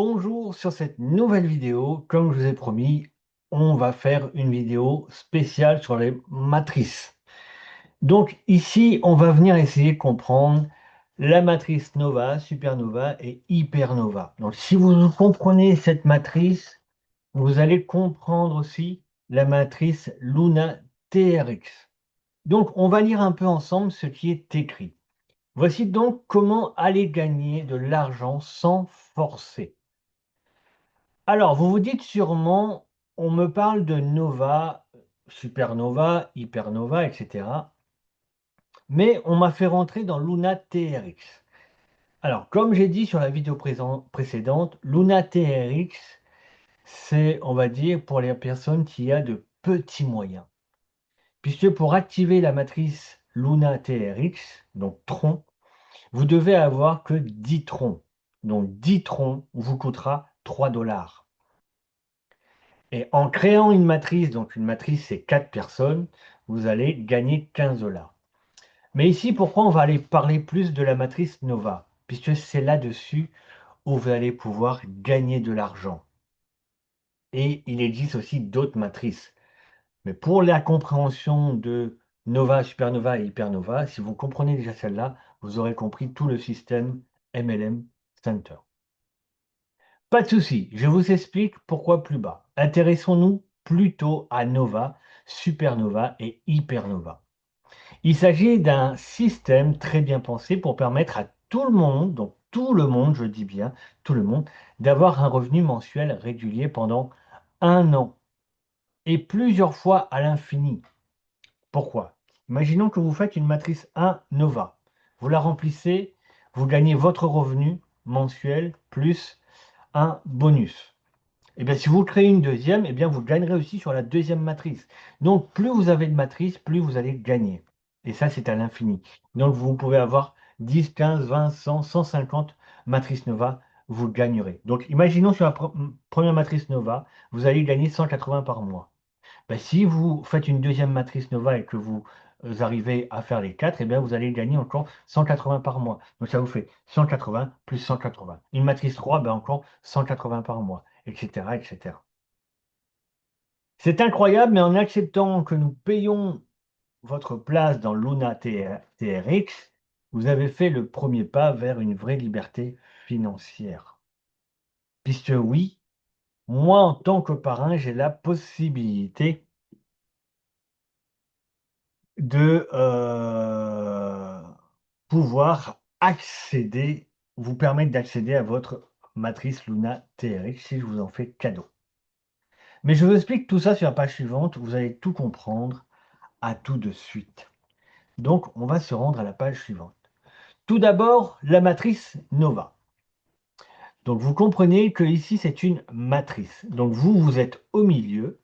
Bonjour, sur cette nouvelle vidéo, comme je vous ai promis, on va faire une vidéo spéciale sur les matrices. Donc ici, on va venir essayer de comprendre la matrice nova, supernova et hypernova. Donc si vous comprenez cette matrice, vous allez comprendre aussi la matrice Luna TRX. Donc on va lire un peu ensemble ce qui est écrit. Voici donc comment aller gagner de l'argent sans forcer. Alors, vous vous dites sûrement, on me parle de nova, supernova, hypernova, etc. Mais on m'a fait rentrer dans Luna TRX. Alors, comme j'ai dit sur la vidéo précédente, Luna TRX, c'est, on va dire, pour les personnes qui ont de petits moyens. Puisque pour activer la matrice Luna TRX, donc tronc, vous devez avoir que 10 troncs. Donc 10 troncs vous coûtera 3 $. Et en créant une matrice, donc une matrice c'est 4 personnes, vous allez gagner 15 $. Mais ici, pourquoi on va aller parler plus de la matrice Nova? Puisque c'est là-dessus où vous allez pouvoir gagner de l'argent. Et il existe aussi d'autres matrices. Mais pour la compréhension de Nova, Supernova et Hypernova, si vous comprenez déjà celle-là, vous aurez compris tout le système MLM Center. Pas de souci, je vous explique pourquoi plus bas. Intéressons-nous plutôt à Nova, Supernova et Hypernova. Il s'agit d'un système très bien pensé pour permettre à tout le monde, donc tout le monde, je dis bien tout le monde, d'avoir un revenu mensuel régulier pendant un an et plusieurs fois à l'infini. Pourquoi? Imaginons que vous faites une matrice 1 Nova. Vous la remplissez, vous gagnez votre revenu mensuel plus un bonus. Et bien, si vous créez une deuxième, eh bien, vous gagnerez aussi sur la deuxième matrice. Donc, plus vous avez de matrices, plus vous allez gagner. Et ça, c'est à l'infini. Donc, vous pouvez avoir 10, 15, 20, 100, 150 matrices Nova, vous gagnerez. Donc, imaginons sur la première matrice Nova, vous allez gagner 180 par mois. Ben, si vous faites une deuxième matrice Nova et que vous arrivez à faire les 4, eh bien, vous allez gagner encore 180 par mois. Donc ça vous fait 180 plus 180. Une matrice 3, ben encore 180 par mois, etc., etc. C'est incroyable, mais en acceptant que nous payons votre place dans Luna TRX, vous avez fait le premier pas vers une vraie liberté financière. Puisque oui, moi en tant que parrain, j'ai la possibilité de pouvoir accéder, vous permettre d'accéder à votre matrice Luna TRX si je vous en fais cadeau. Mais je vous explique tout ça sur la page suivante, vous allez tout comprendre à tout de suite. Donc, on va se rendre à la page suivante. Tout d'abord, la matrice Nova. Donc, vous comprenez que ici, c'est une matrice. Donc, vous êtes au milieu,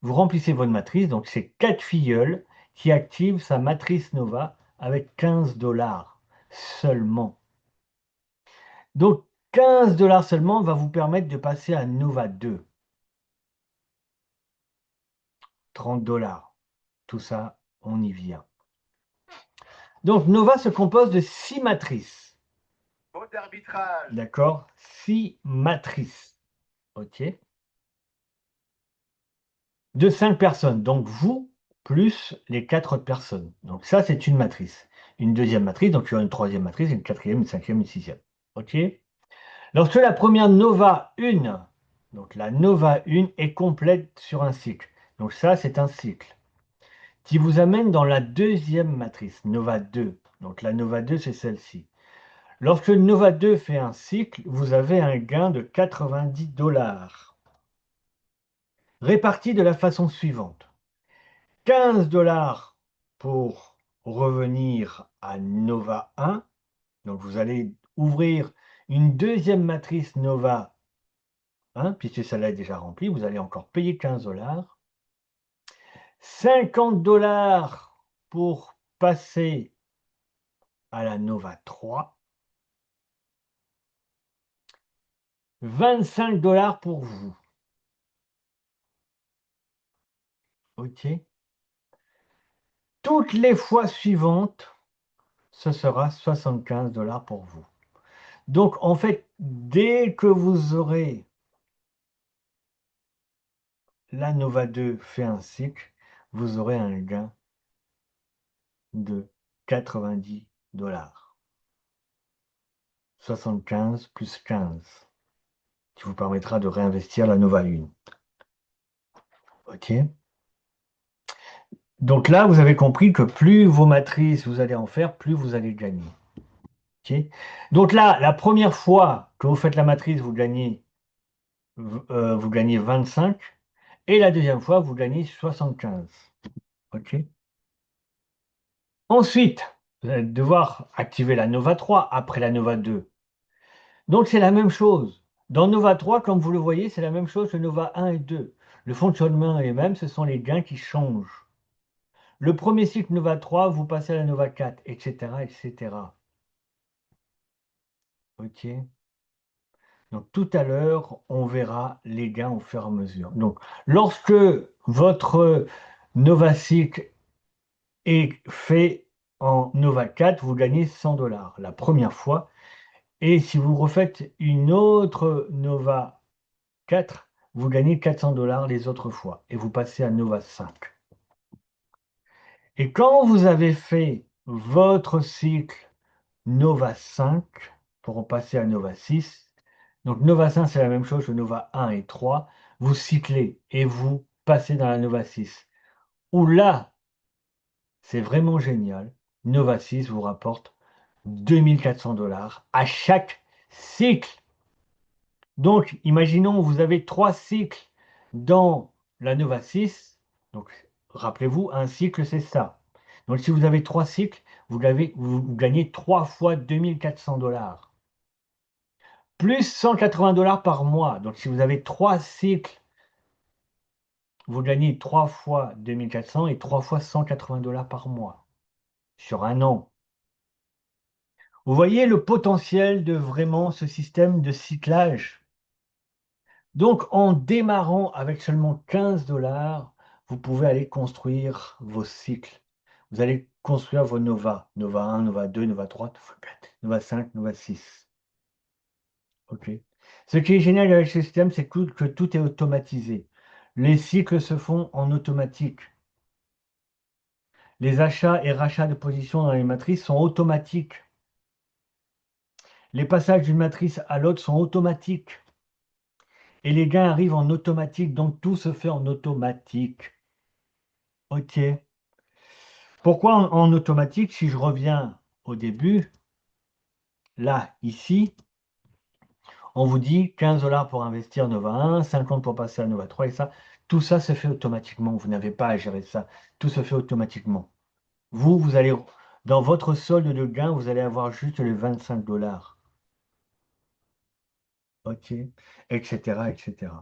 vous remplissez votre matrice, donc c'est 4 filleuls qui activent sa matrice Nova avec 15 $ seulement. Donc 15 $ seulement va vous permettre de passer à Nova 2. 30 $. Tout ça, on y vient. Donc Nova se compose de 6 matrices. Faute d'arbitrage. D'accord? 6 matrices. OK? De 5 personnes. Donc vous, plus les 4 autres personnes. Donc ça, c'est une matrice. Une deuxième matrice, donc il y aura une troisième matrice, une quatrième, une cinquième, une sixième. OK? Lorsque la première Nova 1, donc la Nova 1 est complète sur un cycle. Donc ça, c'est un cycle qui vous amène dans la deuxième matrice, Nova 2. Donc la Nova 2, c'est celle-ci. Lorsque Nova 2 fait un cycle, vous avez un gain de 90 $, réparti de la façon suivante. 15 $ pour revenir à Nova 1. Donc vous allez ouvrir une deuxième matrice Nova 1, puisque celle-là est déjà remplie, vous allez encore payer 15 $. 50 $ pour passer à la Nova 3. 25 $ pour vous. OK? Toutes les fois suivantes, ce sera 75 $ pour vous. Donc, en fait, dès que vous aurez la Nova 2 fait un cycle, vous aurez un gain de 90 dollars. 75 plus 15, qui vous permettra de réinvestir la Nova 1. OK? Donc là, vous avez compris que plus vos matrices vous allez en faire, plus vous allez gagner. OK? Donc là, la première fois que vous faites la matrice, vous gagnez 25. Et la deuxième fois, vous gagnez 75. OK? Ensuite, vous allez devoir activer la Nova 3 après la Nova 2. Donc c'est la même chose. Dans Nova 3, comme vous le voyez, c'est la même chose que Nova 1 et 2. Le fonctionnement est le même, ce sont les gains qui changent. Le premier cycle Nova 3, vous passez à la Nova 4, etc., etc. OK? Donc tout à l'heure, on verra les gains au fur et à mesure. Donc lorsque votre Nova cycle est fait en Nova 4, vous gagnez 100 dollars la première fois. Et si vous refaites une autre Nova 4, vous gagnez 400 dollars les autres fois. Et vous passez à Nova 5. Et quand vous avez fait votre cycle Nova 5, pour passer à Nova 6, donc Nova 5 c'est la même chose que Nova 1 et 3, vous cyclez et vous passez dans la Nova 6. Où là, c'est vraiment génial. Nova 6 vous rapporte 2400 dollars à chaque cycle. Donc, imaginons, vous avez 3 cycles dans la Nova 6. Donc, rappelez-vous, un cycle, c'est ça. Donc, si vous avez 3 cycles, vous gagnez 3 fois 2400 dollars. Plus 180 dollars par mois. Donc, si vous avez 3 cycles, vous gagnez 3 fois 2400 et 3 fois 180 dollars par mois sur un an. Vous voyez le potentiel de vraiment ce système de cyclage. Donc, en démarrant avec seulement 15 dollars, vous pouvez aller construire vos cycles. Vous allez construire vos Nova. Nova 1, Nova 2, Nova 3, Nova 4, Nova 5, Nova 6. OK. Ce qui est génial avec ce système, c'est que tout est automatisé. Les cycles se font en automatique. Les achats et rachats de positions dans les matrices sont automatiques. Les passages d'une matrice à l'autre sont automatiques. Et les gains arrivent en automatique, donc tout se fait en automatique. OK. Pourquoi en automatique? Si je reviens au début, là, ici, on vous dit 15 dollars pour investir Nova 1, 50 pour passer à Nova 3 et ça, tout ça se fait automatiquement. Vous n'avez pas à gérer ça. Tout se fait automatiquement. Vous allez, dans votre solde de gain, vous allez avoir juste les 25 dollars. OK, etc., etc.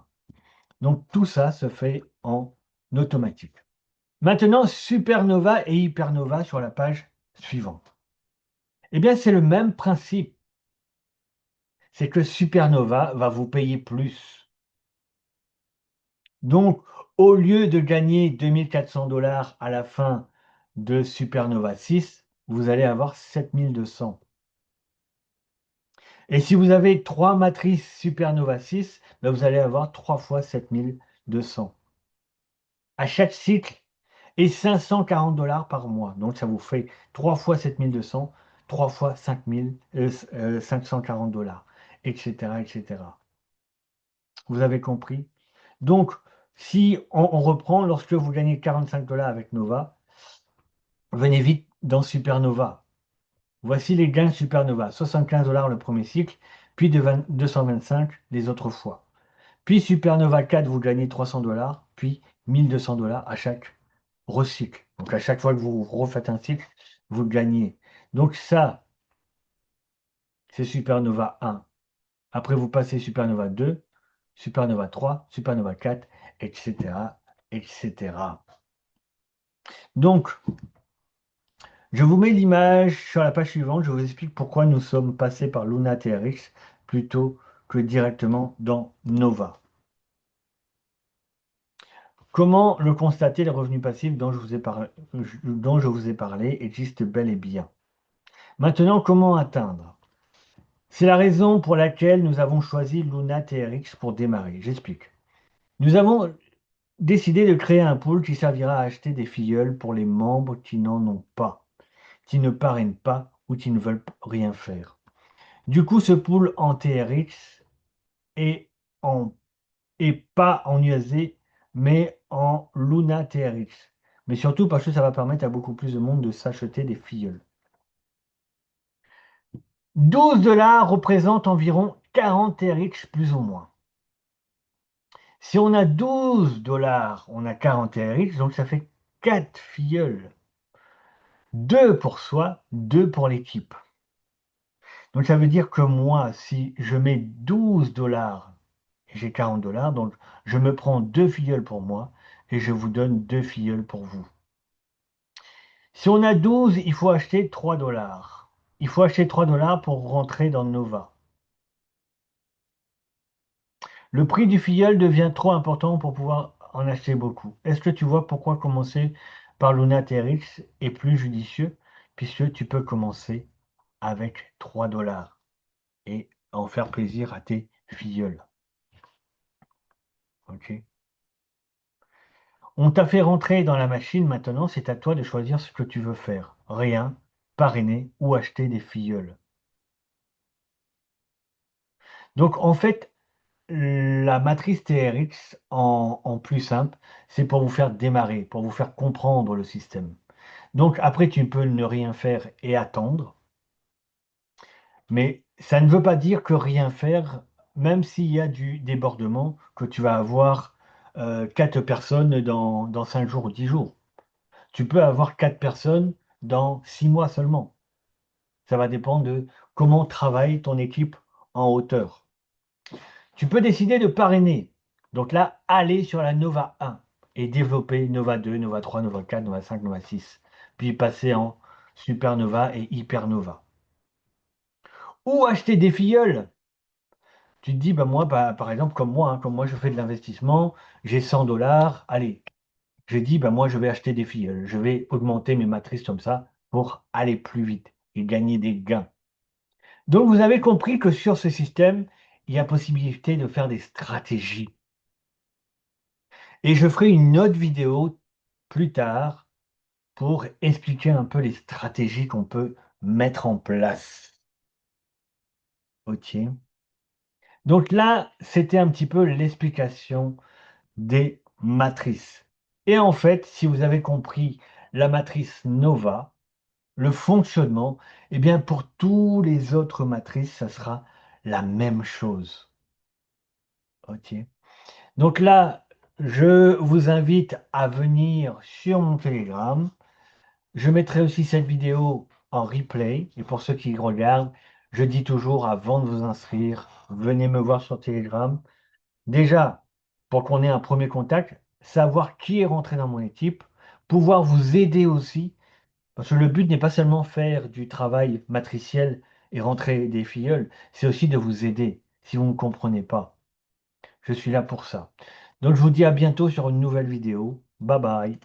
Donc tout ça se fait en automatique. Maintenant, Supernova et Hypernova sur la page suivante. Eh bien, c'est le même principe. C'est que Supernova va vous payer plus. Donc, au lieu de gagner 2400 dollars à la fin de Supernova 6, vous allez avoir 7200. Et si vous avez 3 matrices Supernova 6, ben vous allez avoir 3 fois 7200 à chaque cycle et 540 dollars par mois. Donc, ça vous fait 3 fois 7200, 3 fois 540 dollars, etc., etc. Vous avez compris? Donc, si on reprend, lorsque vous gagnez 45 dollars avec Nova, venez vite dans Supernova. Voici les gains Supernova. 75 dollars le premier cycle, puis 225 les autres fois. Puis Supernova 4, vous gagnez 300 dollars, puis 1200 dollars à chaque recycle. Donc à chaque fois que vous refaites un cycle, vous gagnez. Donc ça, c'est Supernova 1. Après, vous passez Supernova 2, Supernova 3, Supernova 4, etc., etc. Donc, je vous mets l'image sur la page suivante. Je vous explique pourquoi nous sommes passés par Luna TRX plutôt que directement dans Nova. Comment le constater? Les revenus passifs dont je vous ai parlé existent bel et bien. Maintenant, comment atteindre? C'est la raison pour laquelle nous avons choisi Luna TRX pour démarrer. J'explique. Nous avons décidé de créer un pool qui servira à acheter des filleuls pour les membres qui n'en ont pas, qui ne parrainent pas ou qui ne veulent rien faire. Du coup, ce pool en TRX est, en, est pas en USD, mais en Luna TRX. Mais surtout parce que ça va permettre à beaucoup plus de monde de s'acheter des filleuls. 12 $ représente environ 40 TRX plus ou moins. Si on a 12 $, on a 40 TRX, donc ça fait 4 filleuls. 2 pour soi, 2 pour l'équipe. Donc ça veut dire que moi, si je mets 12 $, j'ai 40 $, donc je me prends 2 filleuls pour moi et je vous donne 2 filleuls pour vous. Si on a 12, il faut acheter 3 $. Il faut acheter 3 $ pour rentrer dans Nova. Le prix du filleul devient trop important pour pouvoir en acheter beaucoup. Est-ce que tu vois pourquoi commencer par Luna TRX est plus judicieux, puisque tu peux commencer avec 3 $ et en faire plaisir à tes filleuls. Ok. On t'a fait rentrer dans la machine, maintenant c'est à toi de choisir ce que tu veux faire. Rien, parrainer ou acheter des filleuls. Donc en fait, la matrice TRX en plus simple, c'est pour vous faire démarrer, pour vous faire comprendre le système. Donc après, tu peux ne rien faire et attendre, mais ça ne veut pas dire que rien faire, même s'il y a du débordement, que tu vas avoir 4 personnes dans 5 jours ou 10 jours. Tu peux avoir 4 personnes dans 6 mois seulement. Ça va dépendre de comment travaille ton équipe en hauteur. Tu peux décider de parrainer. Donc là, aller sur la Nova 1 et développer Nova 2, Nova 3, Nova 4, Nova 5, Nova 6. Puis passer en Supernova et Hypernova. Ou acheter des filleuls. Tu te dis, bah moi, bah, par exemple, comme moi je fais de l'investissement, j'ai 100 $. Allez, je dis, bah moi je vais acheter des filleuls. Je vais augmenter mes matrices comme ça pour aller plus vite et gagner des gains. Donc vous avez compris que sur ce système, il y a possibilité de faire des stratégies. Et je ferai une autre vidéo plus tard pour expliquer un peu les stratégies qu'on peut mettre en place. Ok. Donc là, c'était un petit peu l'explication des matrices. Et en fait, si vous avez compris la matrice Nova, le fonctionnement, eh bien pour tous les autres matrices, ça sera la même chose. Ok. Donc là, je vous invite à venir sur mon Telegram. Je mettrai aussi cette vidéo en replay. Et pour ceux qui regardent, je dis toujours avant de vous inscrire, venez me voir sur Telegram. Déjà, pour qu'on ait un premier contact, savoir qui est rentré dans mon équipe, pouvoir vous aider aussi, parce que le but n'est pas seulement faire du travail matriciel et rentrer des filleuls, c'est aussi de vous aider si vous ne comprenez pas. Je suis là pour ça. Donc je vous dis à bientôt sur une nouvelle vidéo. Bye bye.